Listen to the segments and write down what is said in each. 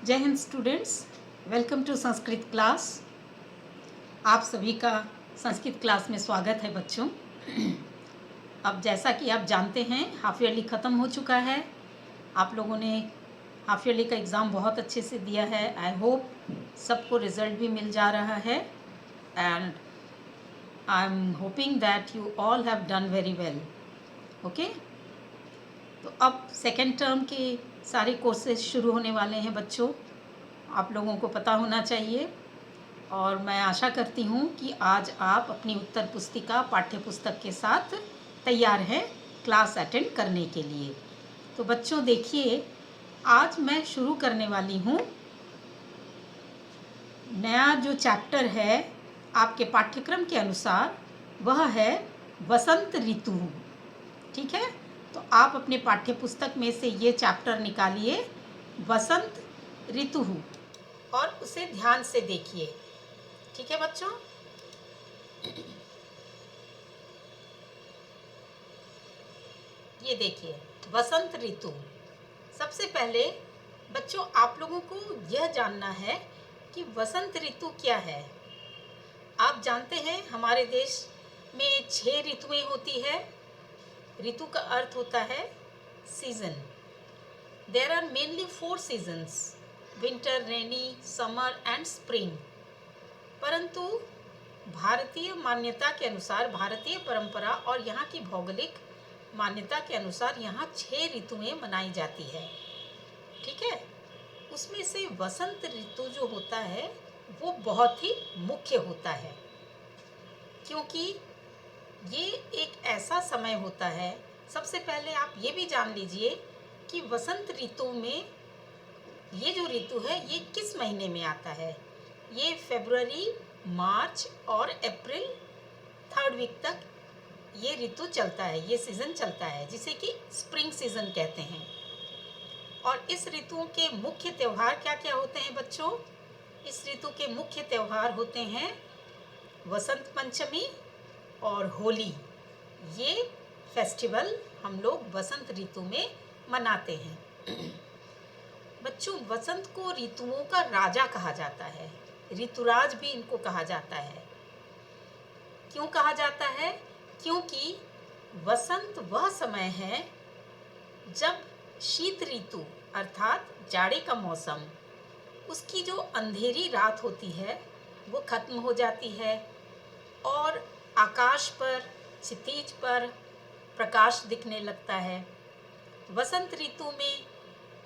जय हिंद students, welcome to Sanskrit class. आप सभी का संस्कृत क्लास में स्वागत है बच्चों। अब जैसा कि आप जानते हैं हाफ ईयरली ख़त्म हो चुका है। आप लोगों ने हाफ ईयरली का एग्ज़ाम बहुत अच्छे से दिया है। आई होप सबको रिज़ल्ट भी मिल जा रहा है and I am hoping that you all have done very well. Okay, तो अब सेकेंड टर्म के सारे कोर्सेज शुरू होने वाले हैं बच्चों। आप लोगों को पता होना चाहिए और मैं आशा करती हूँ कि आज आप अपनी उत्तर पुस्तिका पाठ्य पुस्तक के साथ तैयार हैं क्लास अटेंड करने के लिए। तो बच्चों देखिए, आज मैं शुरू करने वाली हूँ नया जो चैप्टर है आपके पाठ्यक्रम के अनुसार, वह है वसंत ऋतु। ठीक है, तो आप अपने पाठ्य पुस्तक में से ये चैप्टर निकालिए, वसंत ऋतु, और उसे ध्यान से देखिए। ठीक है बच्चों, ये देखिए वसंत ऋतु। सबसे पहले बच्चों आप लोगों को यह जानना है कि वसंत ऋतु क्या है। आप जानते हैं हमारे देश में 6 ऋतुएं होती है। ऋतु का अर्थ होता है season. There are mainly 4 seasons, winter, rainy, summer and spring. परंतु भारतीय मान्यता के अनुसार, भारतीय परंपरा और यहाँ की भौगोलिक मान्यता के अनुसार यहाँ 6 ऋतुएं मनाई जाती है। ठीक है, उसमें से वसंत ऋतु जो होता है वो बहुत ही मुख्य होता है, क्योंकि ये एक ऐसा समय होता है। सबसे पहले आप ये भी जान लीजिए कि वसंत ऋतु में ये जो ऋतु है ये किस महीने में आता है। ये फरवरी, मार्च और अप्रैल 3rd वीक तक ये ऋतु चलता है, ये सीज़न चलता है, जिसे कि स्प्रिंग सीज़न कहते हैं। और इस ऋतुओं के मुख्य त्यौहार क्या क्या होते हैं बच्चों? इस ऋतु के मुख्य त्यौहार होते हैं वसंत पंचमी और होली। ये फेस्टिवल हम लोग वसंत ऋतु में मनाते हैं। बच्चों, वसंत को ऋतुओं का राजा कहा जाता है, ऋतुराज भी इनको कहा जाता है। क्यों कहा जाता है? क्योंकि वसंत वह समय है जब शीत ऋतु अर्थात जाड़े का मौसम, उसकी जो अंधेरी रात होती है वो खत्म हो जाती है और आकाश पर, क्षितिज पर प्रकाश दिखने लगता है। वसंत ऋतु में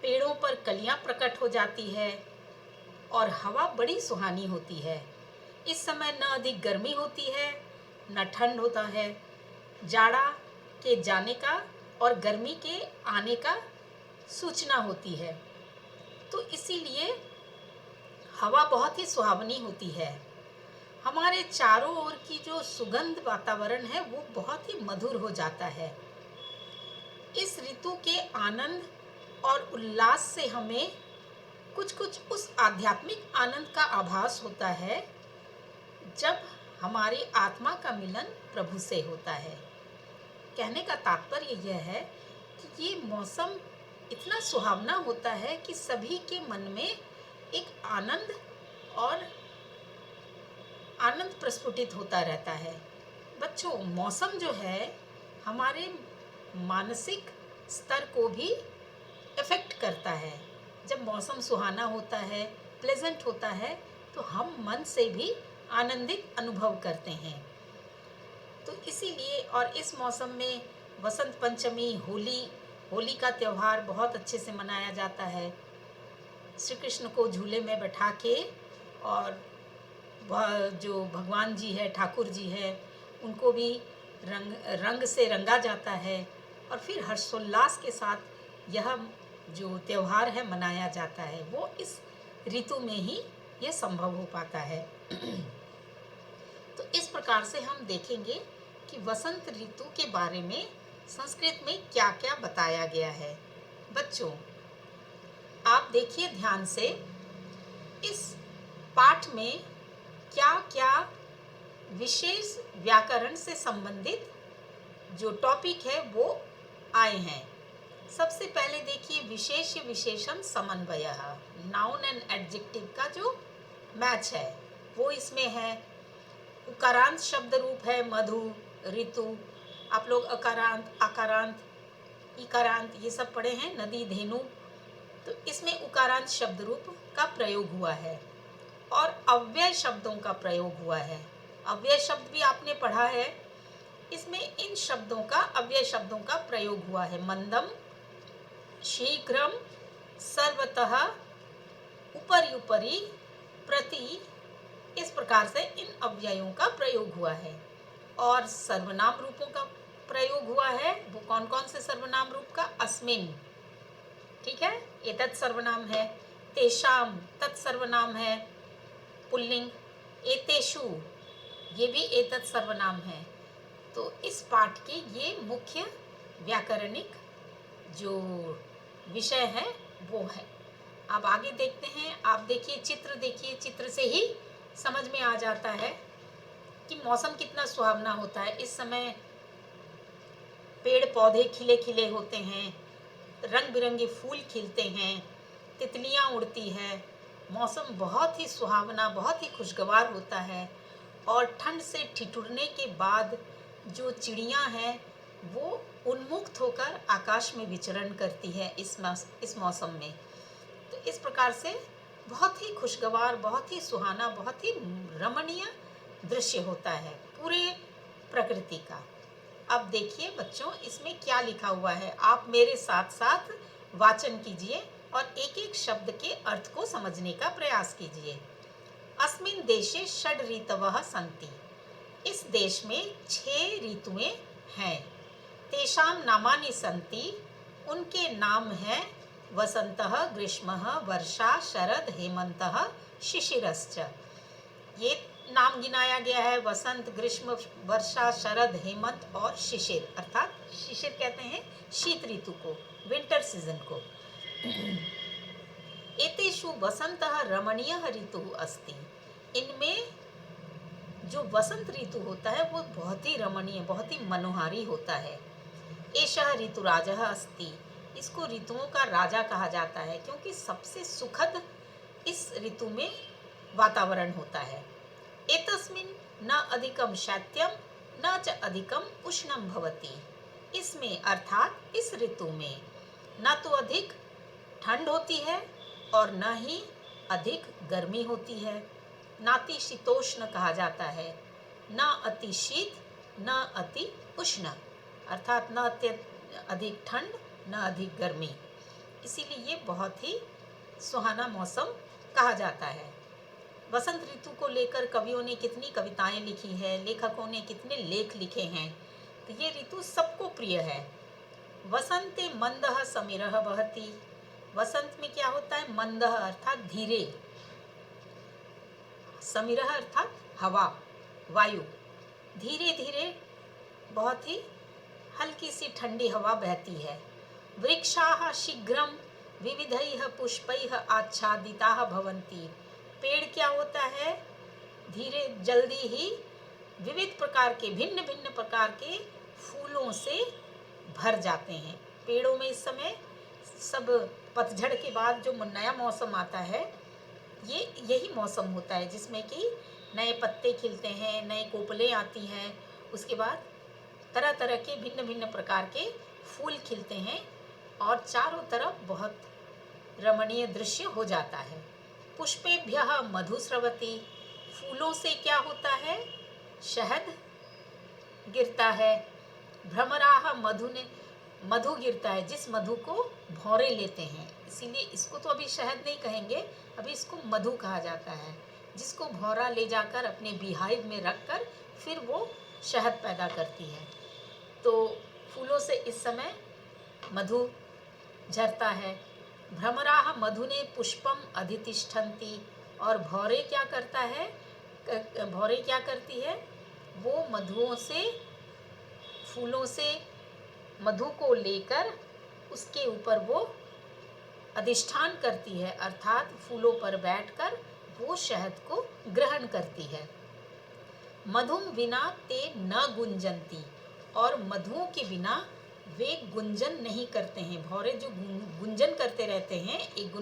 पेड़ों पर कलियां प्रकट हो जाती है और हवा बड़ी सुहानी होती है। इस समय न अधिक गर्मी होती है न ठंड होता है। जाड़ा के जाने का और गर्मी के आने का सूचना होती है, तो इसीलिए हवा बहुत ही सुहावनी होती है। हमारे चारों ओर की जो सुगंध वातावरण है वो बहुत ही मधुर हो जाता है। इस ऋतु के आनंद और उल्लास से हमें कुछ कुछ उस आध्यात्मिक आनंद का आभास होता है जब हमारी आत्मा का मिलन प्रभु से होता है। कहने का तात्पर्य यह है कि ये मौसम इतना सुहावना होता है कि सभी के मन में एक आनंद और आनंद प्रस्फुटित होता रहता है। बच्चों, मौसम जो है हमारे मानसिक स्तर को भी इफ़ेक्ट करता है। जब मौसम सुहाना होता है, प्लेजेंट होता है, तो हम मन से भी आनंदित अनुभव करते हैं। तो इसीलिए और इस मौसम में वसंत पंचमी, होली का त्यौहार बहुत अच्छे से मनाया जाता है। श्री कृष्ण को झूले में बैठा के और वह जो भगवान जी है, ठाकुर जी है, उनको भी रंग से रंगा जाता है और फिर हर्षोल्लास के साथ यह जो त्यौहार है मनाया जाता है। वो इस ऋतु में ही ये संभव हो पाता है। तो इस प्रकार से हम देखेंगे कि वसंत ऋतु के बारे में संस्कृत में क्या क्या बताया गया है। बच्चों, आप देखिए ध्यान से, इस पाठ में क्या क्या विशेष व्याकरण से संबंधित जो टॉपिक है वो आए हैं। सबसे पहले देखिए विशेष्य विशेषण समन्वयः, नाउन एंड एडजेक्टिव का जो मैच है वो इसमें है। उकारांत शब्द रूप है मधु, ऋतु। आप लोग अकारांत, आकारांत, इकारांत ये सब पढ़े हैं, नदी, धेनु। तो इसमें उकारांत शब्द रूप का प्रयोग हुआ है और अव्यय शब्दों का प्रयोग हुआ है। अव्यय शब्द भी आपने पढ़ा है। इसमें इन शब्दों का, अव्यय शब्दों का प्रयोग हुआ है। मंदम, शीघ्रम, सर्वतः, उपरि उपरि, प्रति, इस प्रकार से इन अव्ययों का प्रयोग हुआ है। और सर्वनाम रूपों का प्रयोग हुआ है। वो कौन कौन से सर्वनाम रूप का? अस्मिन, ठीक है, एतत् सर्वनाम है। तेषाम, तत् सर्वनाम है पुल्लिंग। एतेषु, ये भी एतत् सर्वनाम है। तो इस पाठ के ये मुख्य व्याकरणिक जो विषय है वो है। अब आगे देखते हैं। आप देखिए, चित्र देखिए, चित्र से ही समझ में आ जाता है कि मौसम कितना सुहावना होता है। इस समय पेड़ पौधे खिले खिले होते हैं, रंग बिरंगे फूल खिलते हैं, तितलियां उड़ती है, मौसम बहुत ही सुहावना, बहुत ही खुशगवार होता है। और ठंड से ठिठुरने के बाद जो चिड़ियां हैं वो उन्मुक्त होकर आकाश में विचरण करती है इस मौसम में। तो इस प्रकार से बहुत ही खुशगवार, बहुत ही सुहाना, बहुत ही रमणीय दृश्य होता है पूरे प्रकृति का। अब देखिए बच्चों, इसमें क्या लिखा हुआ है। आप मेरे साथ साथ वाचन कीजिए और एक एक शब्द के अर्थ को समझने का प्रयास कीजिए। अस्मिन् देशे षड् ऋतवः सन्ति। इस देश में 6 ऋतुएं हैं। तेषां नामानि सन्ति, उनके नाम हैं वसंतः, ग्रीष्मः, वर्षा, शरद, हेमंतः, शिशिरश्च। ये नाम गिनाया गया है, वसंत, ग्रीष्म, वर्षा, शरद, हेमंत और शिशिर। अर्थात शिशिर कहते हैं शीत ऋतु को, विंटर सीजन को। एतेषु वसंतः रमणीयः ऋतुः अस्ति। इनमें जो वसंत ऋतु होता है वो बहुत ही रमणीय, बहुत ही मनोहारी होता है। एषः ऋतुराजः अस्ति। इसको ऋतुओं का राजा कहा जाता है क्योंकि सबसे सुखद इस ऋतु में वातावरण होता है। एतस्मिन् न अधिकं शैत्यं न च अधिकं उष्णं भवति। इसमें अर्थात इस ऋतु में न तो अधिक ठंड होती है और न ही अधिक गर्मी होती है। नातिशीतोष्ण कहा जाता है, न अति शीत न अति उष्ण, अर्थात न अधिक ठंड न अधिक गर्मी। इसीलिए ये बहुत ही सुहाना मौसम कहा जाता है। वसंत ऋतु को लेकर कवियों ने कितनी कविताएं लिखी है, लेखकों ने कितने लेख लिखे हैं। तो ये ऋतु सबको प्रिय है। वसंते मंदः समीरः वहति। वसंत में क्या होता है? मंदः अर्थात धीरे, समीरः अर्थात हवा, वायु। धीरे धीरे बहुत ही हल्की सी ठंडी हवा बहती है। वृक्षाः शीघ्रं विविधैः पुष्पैः आच्छादिताः भवन्ति। पेड़ क्या होता है? धीरे, जल्दी ही विविध प्रकार के, भिन्न भिन्न प्रकार के फूलों से भर जाते हैं। पेड़ों में इस समय सब पतझड़ के बाद जो नया मौसम आता है, ये यही मौसम होता है जिसमें कि नए पत्ते खिलते हैं, नए कोपलें आती हैं। उसके बाद तरह तरह के भिन्न भिन्न प्रकार के फूल खिलते हैं और चारों तरफ बहुत रमणीय दृश्य हो जाता है। पुष्पेभ्यः मधु स्रवति। फूलों से क्या होता है? शहद गिरता है। भ्रमराः मधु गिरता है, जिस मधु को भौरे लेते हैं। इसीलिए इसको तो अभी शहद नहीं कहेंगे, अभी इसको मधु कहा जाता है, जिसको भौरा ले जाकर अपने बीहाइव में रखकर फिर वो शहद पैदा करती है। तो फूलों से इस समय मधु झरता है। भ्रमराः मधुने पुष्पम अधितिष्ठन्ति। और भौरे क्या करता है? भौरे क्या करती है? वो मधुओं से, फूलों से मधु को लेकर उसके ऊपर वो अधिष्ठान करती है, अर्थात फूलों पर बैठकर वो शहद को ग्रहण करती है। मधुम विना ते न गुंजन्ति। और मधुओं के बिना वे गुंजन नहीं करते हैं। भौरे जो गुंजन करते रहते हैं, एक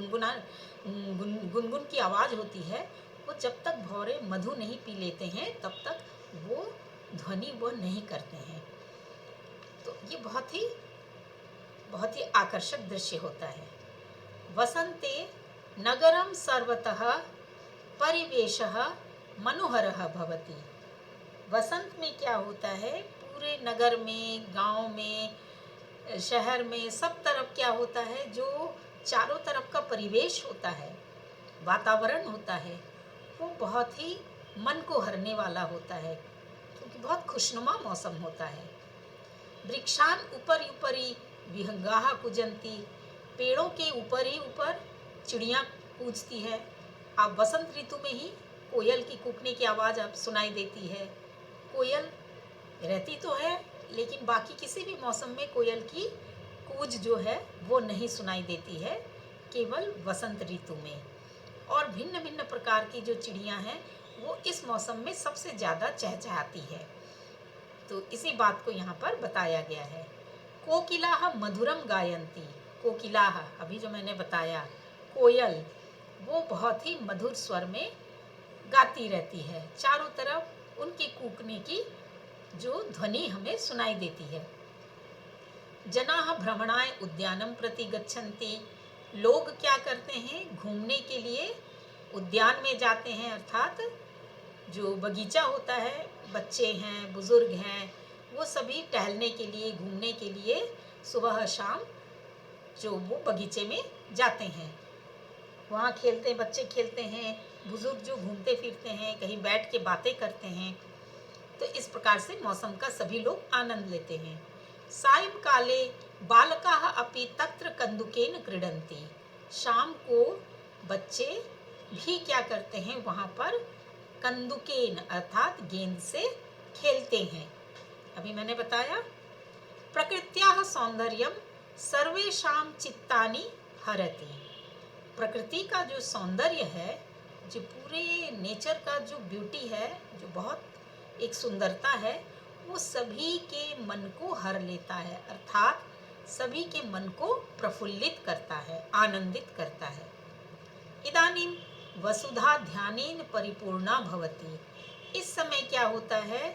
गुनगुन की आवाज़ होती है, वो जब तक भौरे मधु नहीं पी लेते हैं तब तक वो ध्वनि वो नहीं करते हैं। तो ये बहुत ही आकर्षक दृश्य होता है। वसंते नगरम सर्वतः परिवेशः मनोहरः भवति। वसंत में क्या होता है, पूरे नगर में, गांव में, शहर में, सब तरफ क्या होता है, जो चारों तरफ का परिवेश होता है, वातावरण होता है, वो बहुत ही मन को हरने वाला होता है, क्योंकि बहुत खुशनुमा मौसम होता है। वृक्षान ऊपर ऊपरी विहंगाः कूजन्ति। पेड़ों के ऊपर ही ऊपर चिड़ियाँ कूजती है। आप वसंत ऋतु में ही कोयल की कूकने की आवाज़ आप सुनाई देती है। कोयल रहती तो है, लेकिन बाकी किसी भी मौसम में कोयल की कूज जो है वो नहीं सुनाई देती है, केवल वसंत ऋतु में। और भिन्न भिन्न प्रकार की जो चिड़ियाँ हैं वो इस मौसम में सबसे ज़्यादा चहचहाती है। तो इसी बात को यहाँ पर बताया गया है। कोकिलाः मधुरम गायन्ति। कोकिलाः, अभी जो मैंने बताया, कोयल, वो बहुत ही मधुर स्वर में गाती रहती है। चारों तरफ उनके कूकने की जो ध्वनि हमें सुनाई देती है। जनाः भ्रमणाय उद्यानम प्रति गच्छन्ति। लोग क्या करते हैं, घूमने के लिए उद्यान में जाते हैं, अर्थात जो बगीचा होता है, बच्चे हैं, बुजुर्ग हैं, वो सभी टहलने के लिए, घूमने के लिए सुबह शाम जो वो बगीचे में जाते हैं। वहाँ खेलते, बच्चे खेलते हैं, बुजुर्ग जो घूमते फिरते हैं, कहीं बैठ के बातें करते हैं। तो इस प्रकार से मौसम का सभी लोग आनंद लेते हैं। सायंकाले बालकाः अपि तत्र कन्दुकेन क्रीडन्ति। शाम को बच्चे भी क्या करते हैं, वहाँ पर कंदुकेन अर्थात गेंद से खेलते हैं। अभी मैंने बताया, प्रकृत्याः सौंदर्यम सर्वेषां चित्तानि हरति। प्रकृति का जो सौंदर्य है, जो पूरे नेचर का जो ब्यूटी है, जो बहुत एक सुंदरता है, वो सभी के मन को हर लेता है, अर्थात सभी के मन को प्रफुल्लित करता है, आनंदित करता है। इदानीं वसुधा ध्यानेन परिपूर्णा भवति। इस समय क्या होता है,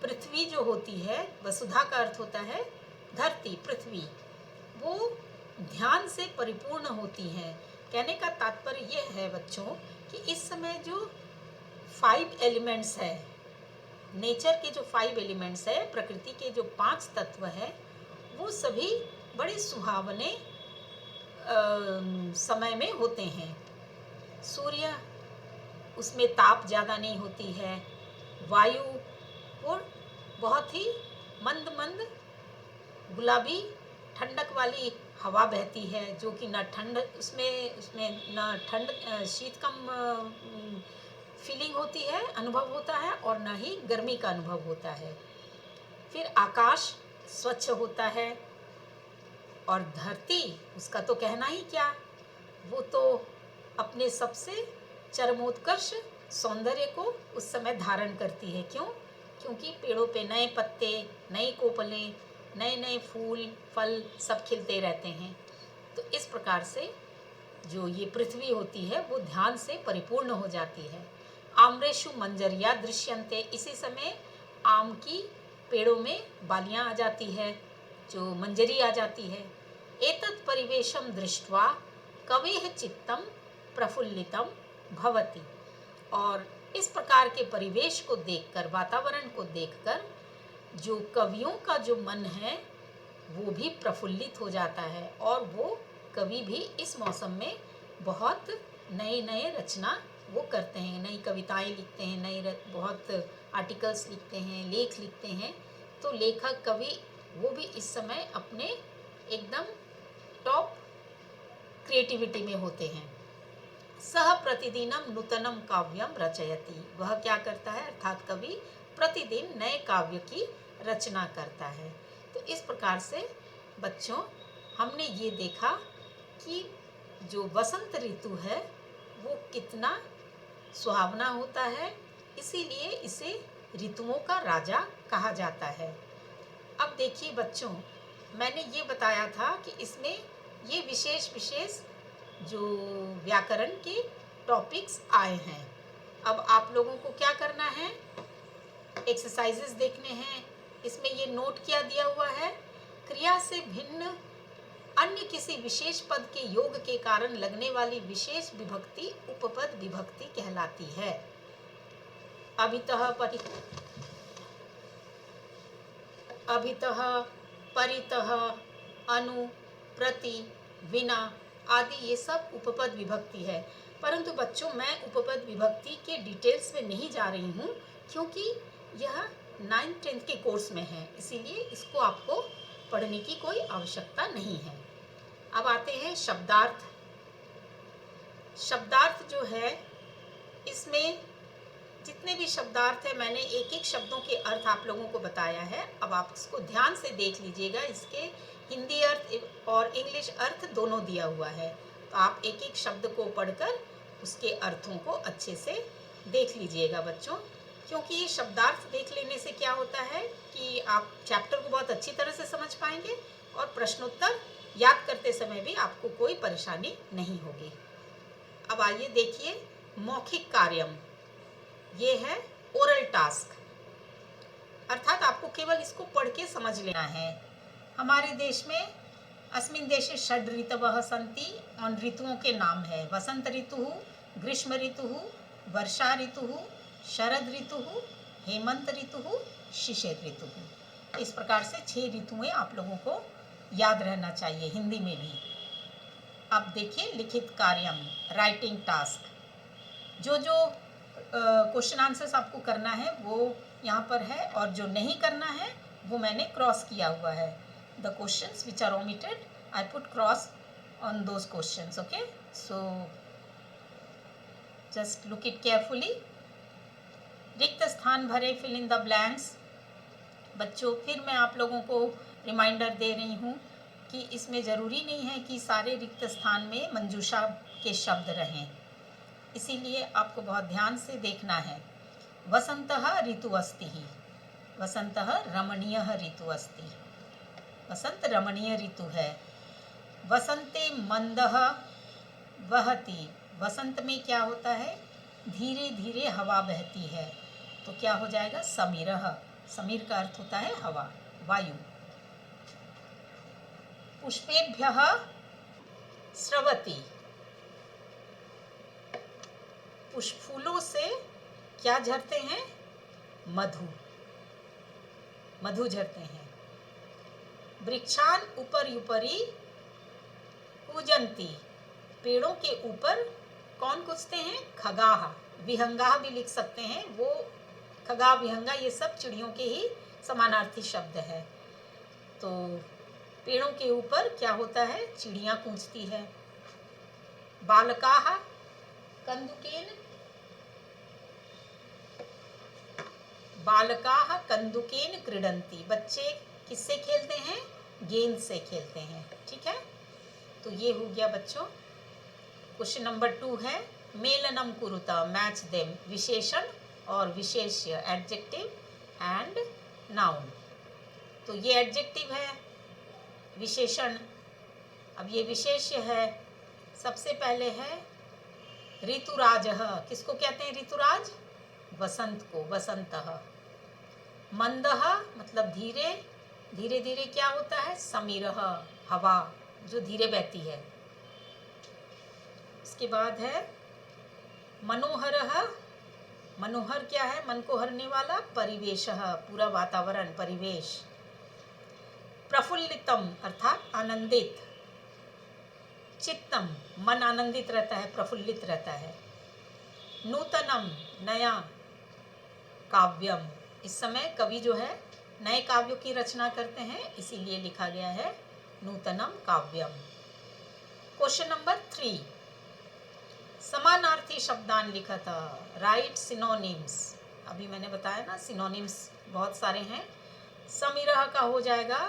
पृथ्वी जो होती है, वसुधा का अर्थ होता है धरती, पृथ्वी, वो ध्यान से परिपूर्ण होती हैं। कहने का तात्पर्य यह है बच्चों कि इस समय जो 5 एलिमेंट्स है, नेचर के जो 5 एलिमेंट्स है, प्रकृति के जो 5 तत्व है, वो सभी बड़े सुहावने समय में होते हैं। सूर्य, उसमें ताप ज़्यादा नहीं होती है, वायु वो बहुत ही मंद मंद गुलाबी ठंडक वाली हवा बहती है, जो कि न ठंड उसमें न ठंड शीत कम फीलिंग होती है, अनुभव होता है, और न ही गर्मी का अनुभव होता है। फिर आकाश स्वच्छ होता है, और धरती, उसका तो कहना ही क्या, वो तो अपने सबसे चरमोत्कर्ष सौंदर्य को उस समय धारण करती है। क्यों? क्योंकि पेड़ों पे नए पत्ते, नई कोपलें, नए नए फूल फल सब खिलते रहते हैं। तो इस प्रकार से जो ये पृथ्वी होती है वो ध्यान से परिपूर्ण हो जाती है। आम्रेषु मंजरिया दृश्यन्ते। इसी समय आम की पेड़ों में बालियां आ जाती है, जो मंजरी आ जाती है। एतत् परिवेशम दृष्ट्वा कवेः चित्तम प्रफुल्लितम भवति। और इस प्रकार के परिवेश को देखकर, वातावरण को देखकर, जो कवियों का जो मन है वो भी प्रफुल्लित हो जाता है, और वो कवि भी इस मौसम में बहुत नए नए रचना वो करते हैं, नई कविताएं लिखते हैं, बहुत आर्टिकल्स लिखते हैं, लेख लिखते हैं। तो लेखक, कवि, वो भी इस समय अपने एकदम टॉप क्रिएटिविटी में होते हैं। सह प्रतिदिनम नूतनम काव्यम रचयति। वह क्या करता है, अर्थात कवि प्रतिदिन नए काव्य की रचना करता है। तो इस प्रकार से बच्चों हमने ये देखा कि जो वसंत ऋतु है वो कितना सुहावना होता है, इसीलिए इसे ऋतुओं का राजा कहा जाता है। अब देखिए बच्चों, मैंने ये बताया था कि इसमें ये विशेष विशेष जो व्याकरण के टॉपिक्स आए हैं। अब आप लोगों को क्या करना है, एक्सरसाइजेस देखने हैं। इसमें ये नोट किया दिया हुआ है, क्रिया से भिन्न अन्य किसी विशेष पद के योग के कारण लगने वाली विशेष विभक्ति उपपद विभक्ति कहलाती है। अभितः परितः, अनु, प्रति, विना आदि ये सब उपपद विभक्ति है। परंतु बच्चों, मैं उपपद विभक्ति के डिटेल्स में नहीं जा रही हूँ, क्योंकि यह 9th 10th के कोर्स में है, इसीलिए इसको आपको पढ़ने की कोई आवश्यकता नहीं है। अब आते हैं शब्दार्थ। शब्दार्थ जो है, इसमें जितने भी शब्दार्थ है मैंने एक एक शब्दों के अर्थ आप लोगों को बताया है। अब आप इसको ध्यान से देख लीजिएगा, इसके हिंदी अर्थ और इंग्लिश अर्थ दोनों दिया हुआ है, तो आप एक एक शब्द को पढ़कर उसके अर्थों को अच्छे से देख लीजिएगा बच्चों, क्योंकि ये शब्दार्थ देख लेने से क्या होता है कि आप चैप्टर को बहुत अच्छी तरह से समझ पाएंगे और प्रश्नोत्तर याद करते समय भी आपको कोई परेशानी नहीं होगी। अब आइए देखिए मौखिक कार्यम, ये है ओरल टास्क, अर्थात आपको केवल इसको पढ़ के समझ लेना है। हमारे देश में अस्मिन् देशे षड् ऋतवः सन्ति, और ऋतुओं के नाम है वसंत ऋतु, ग्रीष्म ऋतु, वर्षा ऋतु, शरद ऋतु, हेमंत ऋतु, शिशिर ऋतु। इस प्रकार से 6 ऋतुएं आप लोगों को याद रहना चाहिए हिंदी में भी। अब देखिए लिखित कार्यम, राइटिंग टास्क। जो क्वेश्चन आंसर्स आपको करना है वो यहाँ पर है, और जो नहीं करना है वो मैंने क्रॉस किया हुआ है। The questions which are omitted I put cross on those questions. Okay, so just look it carefully. रिक्त स्थान भरे, फिल इन द ब्लैंक्स। बच्चों, फिर मैं आप लोगों को रिमाइंडर दे रही हूँ कि इसमें ज़रूरी नहीं है कि सारे रिक्त स्थान में मंजूषा के शब्द रहें, इसीलिए आपको बहुत ध्यान से देखना है। वसंतः ऋतु अस्ति, वसंतः रमणीयः ऋतु अस्ति, वसंत रमणीय ऋतु है। वसंते मंदः वहति, वसंत में क्या होता है, धीरे धीरे हवा बहती है, तो क्या हो जाएगा, समीरः। समीर का अर्थ होता है हवा, वायु। पुष्पेभ्यः स्रवति, पुष्प फूलों से क्या झरते हैं, मधु, मधु झरते हैं। वृक्षान उपरि कूजन्ति, पेड़ों के ऊपर कौन कूदते हैं, खगाः। विहंगाः भी लिख सकते हैं, वो खगा विहंगा ये सब चिड़ियों के ही समानार्थी शब्द है। तो पेड़ों के ऊपर क्या होता है, चिड़ियाँ कूदती है। बालकाः कंदुकेन, बालकाः कंदुकेन क्रीडन्ति, बच्चे किससे खेलते हैं, गेंद से खेलते हैं। ठीक है, तो ये हो गया बच्चों। क्वेश्चन नंबर 2 है मेलनम कुरुत, मैच देम। विशेषण और विशेष्य, एडजेक्टिव एंड नाउन। तो ये एडजेक्टिव है, विशेषण। अब ये विशेष्य है। सबसे पहले है ऋतुराजः, किसको कहते हैं ऋतुराज, वसंत को, वसंतः। मंदः मतलब धीरे, धीरे धीरे क्या होता है, समीरः, हवा जो धीरे बहती है। इसके बाद है मनोहरः, मनोहर क्या है, मन को हरने वाला, परिवेशः पूरा वातावरण, परिवेश। प्रफुल्लितम अर्थात आनंदित, चित्तम मन आनंदित रहता है, प्रफुल्लित रहता है। नूतनम नया, काव्यम इस समय कवि जो है नए काव्यों की रचना करते हैं, इसीलिए लिखा गया है नूतनम काव्यम। क्वेश्चन नंबर 3, समानार्थी शब्दान लिखत, राइट सिनोनिम्स। अभी मैंने बताया ना सिनोनिम्स बहुत सारे हैं। समीरः का हो जाएगा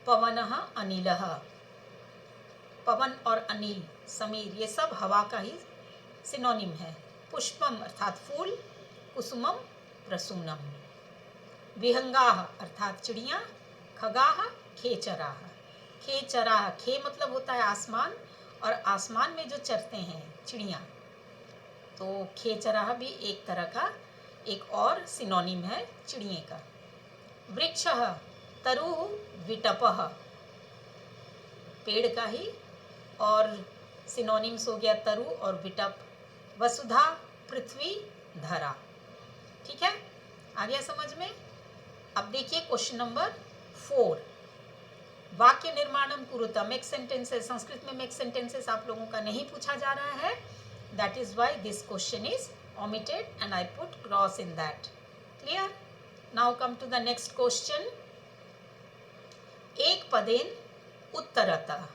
पवनः अनिलः, पवन और अनिल, समीर ये सब हवा का ही सिनोनिम है। पुष्पम अर्थात फूल, कुसुमम प्रसूनम। विहंगाः अर्थात चिड़ियाँ, खगाः खेचराः। खे चराह, खे मतलब होता है आसमान, और आसमान में जो चरते हैं चिड़िया, तो खे चराह भी एक तरह का एक और सिनोनिम है चिड़िए का। वृक्षः तरुः विटपः, पेड़ का ही और सिनोनिम्स हो गया तरु और विटप। वसुधा पृथ्वी धरा। ठीक है, आ गया समझ में। अब देखिए क्वेश्चन नंबर 4, वाक्य निर्माणम कुरुता। मेक सेंटेंसेस, संस्कृत में मेक सेंटेंसेस आप लोगों का नहीं पूछा जा रहा है, that is why this question is omitted and I put cross in that. Clear? Now come to the next question. एक पदेन उत्तरतः,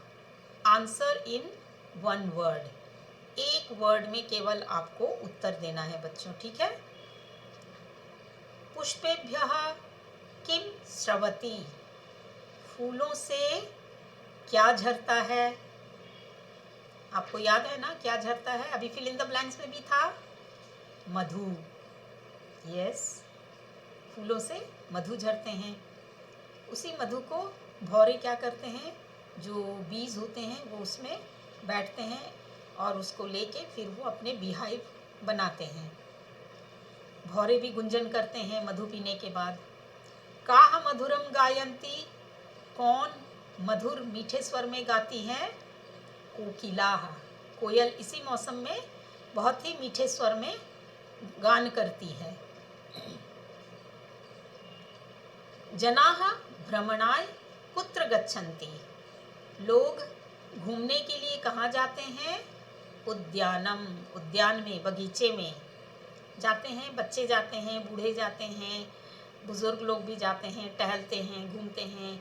आंसर इन वन वर्ड। एक वर्ड में केवल आपको उत्तर देना है बच्चों, ठीक है। पुष्पेभ्यः किम स्रवति, फूलों से क्या झरता है। आपको याद है ना क्या झरता है, अभी फिल इन द ब्लैंक्स में भी था मधु। यस, फूलों से मधु झरते हैं। उसी मधु को भौरे क्या करते हैं, जो बीज होते हैं वो उसमें बैठते हैं और उसको लेके फिर वो अपने बीहाइव बनाते हैं। भौरे भी गुंजन करते हैं मधु पीने के बाद। काह मधुरम गायंती, कौन मधुर मीठे स्वर में गाती हैं। कोकिलाह, कोयल इसी मौसम में बहुत ही मीठे स्वर में गान करती है। जनाः भ्रमणाय कुत्र गच्छन्ति, लोग घूमने के लिए कहाँ जाते हैं। उद्यानम, उद्यान में, बगीचे में जाते हैं। बच्चे जाते हैं, बूढ़े जाते हैं, बुजुर्ग लोग भी जाते हैं, टहलते हैं, घूमते हैं,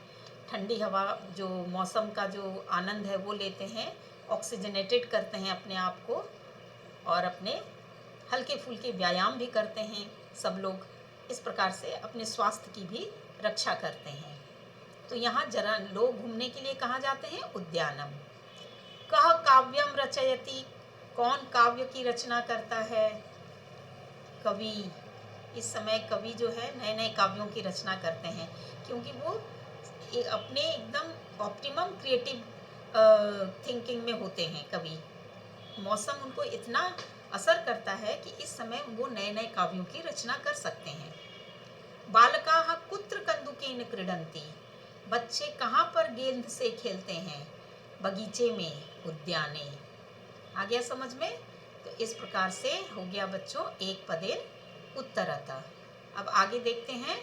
ठंडी हवा जो मौसम का जो आनंद है वो लेते हैं, ऑक्सीजनेटेड करते हैं अपने आप को, और अपने हल्के फुल्के व्यायाम भी करते हैं सब लोग। इस प्रकार से अपने स्वास्थ्य की भी रक्षा करते हैं। तो यहाँ जरा लोग घूमने के लिए कहाँ जाते हैं, उद्यानम। कह काव्यम रचयति, कौन काव्य की रचना करता है। कवि, इस समय कवि जो है नए नए काव्यों की रचना करते हैं, क्योंकि वो अपने एकदम ऑप्टिमम क्रिएटिव थिंकिंग में होते हैं कवि। मौसम उनको इतना असर करता है कि इस समय वो नए नए काव्यों की रचना कर सकते हैं। बालकाः कुत्र कन्दुकेन क्रीडन्ति, बच्चे कहाँ पर गेंद से खेलते हैं। बगीचे में, उद्याने। आ गया समझ में। तो इस प्रकार से हो गया बच्चों एक पदेन उत्तरतः। अब आगे देखते हैं।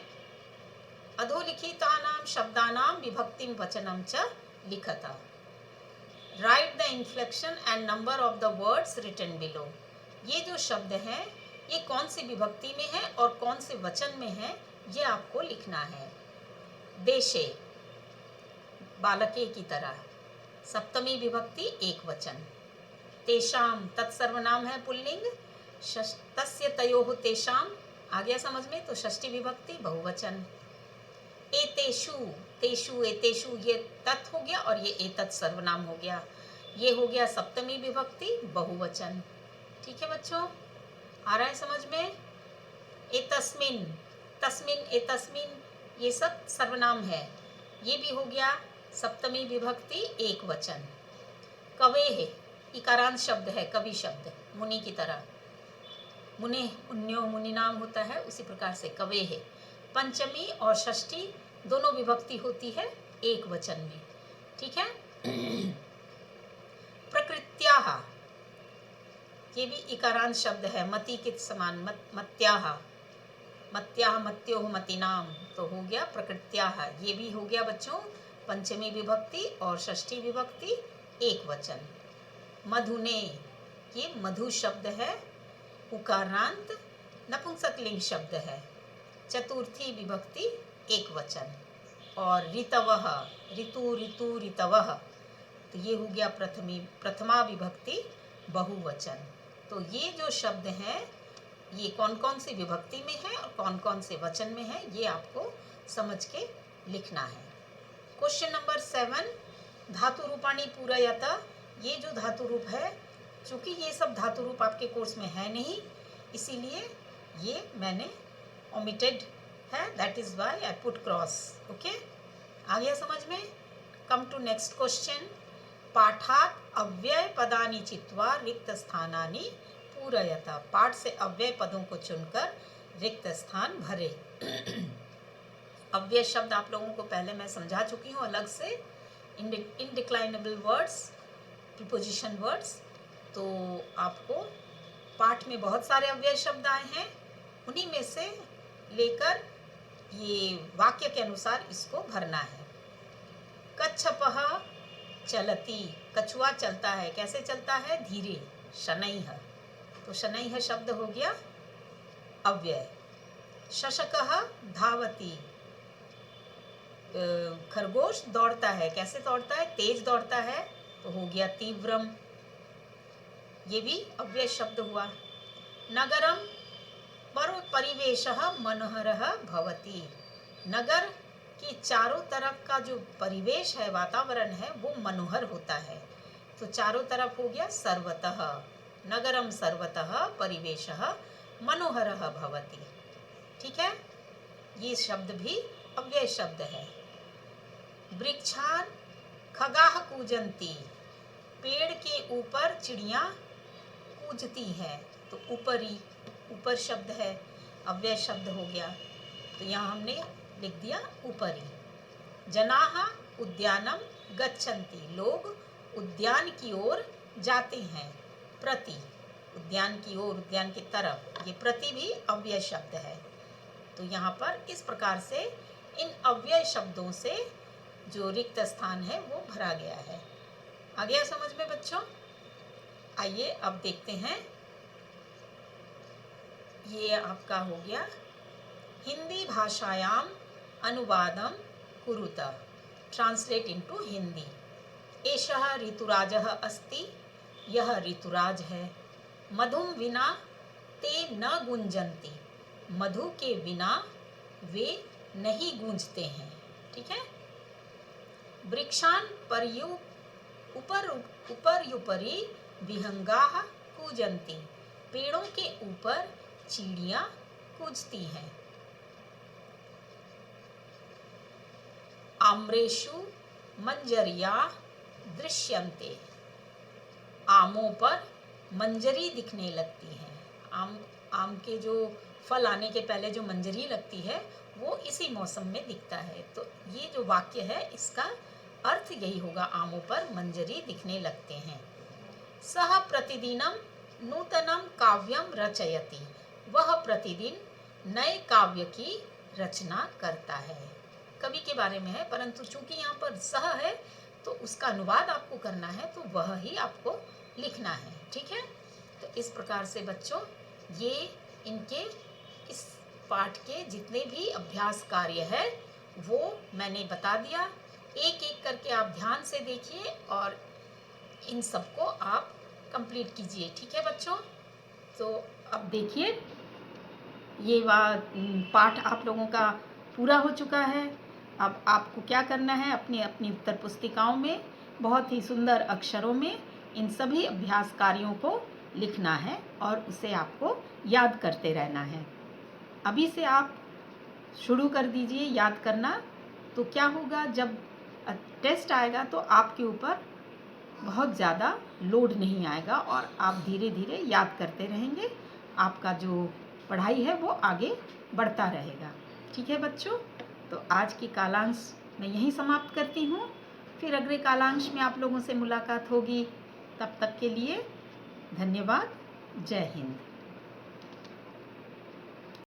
अधोलिखितानां शब्दानां विभक्तिं वचनं च लिखत। Write the inflection and number of the words written below. ये जो शब्द हैं ये कौन सी विभक्ति में है और कौन से वचन में है, ये आपको लिखना है। देशे, बालके की तरह, सप्तमी विभक्ति एक वचन। तेषाम, तत्सर्वनाम है पुल्लिंग। तस्य तयोः तेषाम, आ गया समझ में, तो षष्ठी विभक्ति बहुवचन। एतेषु, तेषु एतेषु, ये तत् हो गया और ये एतत् सर्वनाम हो गया। ये हो गया सप्तमी विभक्ति बहुवचन। ठीक है बच्चों, आ रहा है समझ में। एतस्मिन, तस्मिन, एतस्मिन, ये सब सर्वनाम है। ये भी हो गया सप्तमी विभक्ति एक वचन। कवेः, इकारांत शब्द है, कवि शब्द, मुनि की तरह। मुने, मुन्यो, मुनि नाम होता है, उसी प्रकार से कवेः। पंचमी और षष्ठी दोनों विभक्ति होती है एक वचन में। ठीक है। प्रकृत्याः, ये भी इकारांत शब्द है, मति के समान, मत्याः, मत्याः मत्योः मतिनाम, तो हो गया प्रकृत्याः। ये भी हो गया बच्चों पंचमी विभक्ति और षष्ठी विभक्ति एक वचन। मधुने, ये मधु शब्द है, उकारांत नपुंसकलिंग शब्द है, चतुर्थी विभक्ति एक वचन। और ऋतवः, ऋतु, ऋतु, ऋतवः, तो ये हो गया प्रथमा विभक्ति बहुवचन। तो ये जो शब्द हैं ये कौन कौन सी विभक्ति में है और कौन कौन से वचन में है, ये आपको समझ के लिखना है। क्वेश्चन नंबर 7, धातु रूपाणी पूरयत। ये जो धातु रूप है, चूँकि ये सब धातु रूप आपके कोर्स में है नहीं, इसीलिए ये मैंने ओमिटेड है, that is why I put cross. Okay, आ गया समझ में। Come to next question. पाठात् अव्यय पदानि चित्वा रिक्त स्थानानि पूरयत। पाठ से अव्यय पदों को चुनकर रिक्त स्थान भरे। अव्यय शब्द आप लोगों को पहले मैं समझा चुकी हूँ अलग से। इनडिक्लाइनेबल वर्ड्स, प्रीपोजिशन वर्ड्स। तो आपको पाठ में बहुत सारे अव्यय शब्द आए हैं, उन्हीं में से लेकर ये वाक्य के अनुसार इसको भरना है। कच्छपः चलति, कछुआ चलता है, कैसे चलता है? धीरे। शनैः, तो शनैः शब्द हो गया अव्यय। शशकः धावति, खरगोश दौड़ता है, कैसे दौड़ता है? तेज दौड़ता है, तो हो गया तीव्रम, ये भी अव्यय शब्द हुआ। नगरम परिवेशः मनोहरः भवति, नगर के चारों तरफ का जो परिवेश है, वातावरण है, वो मनोहर होता है, तो चारों तरफ हो गया सर्वतः। नगरम सर्वतः परिवेशः मनोहरः भवति। ठीक है, ये शब्द भी अव्यय शब्द है। वृक्षान खगाः कूजन्ति, पेड़ के ऊपर चिड़ियाँ कूजती हैं, तो ऊपरी, ऊपर शब्द है, अव्यय शब्द हो गया, तो यहाँ हमने लिख दिया ऊपरी। जनाः उद्यानम गच्छन्ति, लोग उद्यान की ओर जाते हैं। प्रति, उद्यान की ओर, उद्यान की तरफ, ये प्रति भी अव्यय शब्द है। तो यहाँ पर इस प्रकार से इन अव्यय शब्दों से जो रिक्त स्थान है वो भरा गया है। आ गया समझ में बच्चों? आइए अब देखते हैं, ये आपका हो गया हिंदी भाषायाम अनुवादम कुरुत, ट्रांसलेट इनटू हिंदी। एषः ऋतुराजः अस्ति, यह ऋतुराज है। मधुम विना ते न गुंजन्ति, मधु के बिना वे नहीं गूंजते हैं। ठीक है। वृक्षान उपर्युपरि विहंगाः कूजन्ति, पेड़ों के ऊपर चिड़ियाँ कूजती हैं। आम्रेषु मंजरिया दृश्यन्ते, आमों पर मंजरी दिखने लगती है। आम के जो फल आने के पहले जो मंजरी लगती है वो इसी मौसम में दिखता है। तो ये जो वाक्य है इसका अर्थ यही होगा, आमों पर मंजरी दिखने लगते हैं। सह प्रतिदिनम नूतनम काव्यम रचयति, वह प्रतिदिन नए काव्य की रचना करता है। कवि के बारे में है, परंतु चूंकि यहाँ पर सह है तो उसका अनुवाद आपको करना है, तो वह ही आपको लिखना है। ठीक है। तो इस प्रकार से बच्चों ये इनके इस पाठ के जितने भी अभ्यास कार्य है वो मैंने बता दिया। एक एक करके आप ध्यान से देखिए और इन सबको आप कंप्लीट कीजिए। ठीक है बच्चों। तो अब देखिए ये पाठ आप लोगों का पूरा हो चुका है। अब आपको क्या करना है, अपनी अपनी उत्तर पुस्तिकाओं में बहुत ही सुंदर अक्षरों में इन सभी अभ्यास कार्यों को लिखना है और उसे आपको याद करते रहना है। अभी से आप शुरू कर दीजिए याद करना, तो क्या होगा, जब टेस्ट आएगा तो आपके ऊपर बहुत ज़्यादा लोड नहीं आएगा और आप धीरे धीरे याद करते रहेंगे। आपका जो पढ़ाई है वो आगे बढ़ता रहेगा। ठीक है बच्चों। तो आज की कालांश मैं यहीं समाप्त करती हूँ। फिर अगले कालांश में आप लोगों से मुलाकात होगी। तब तक के लिए धन्यवाद। जय हिंद।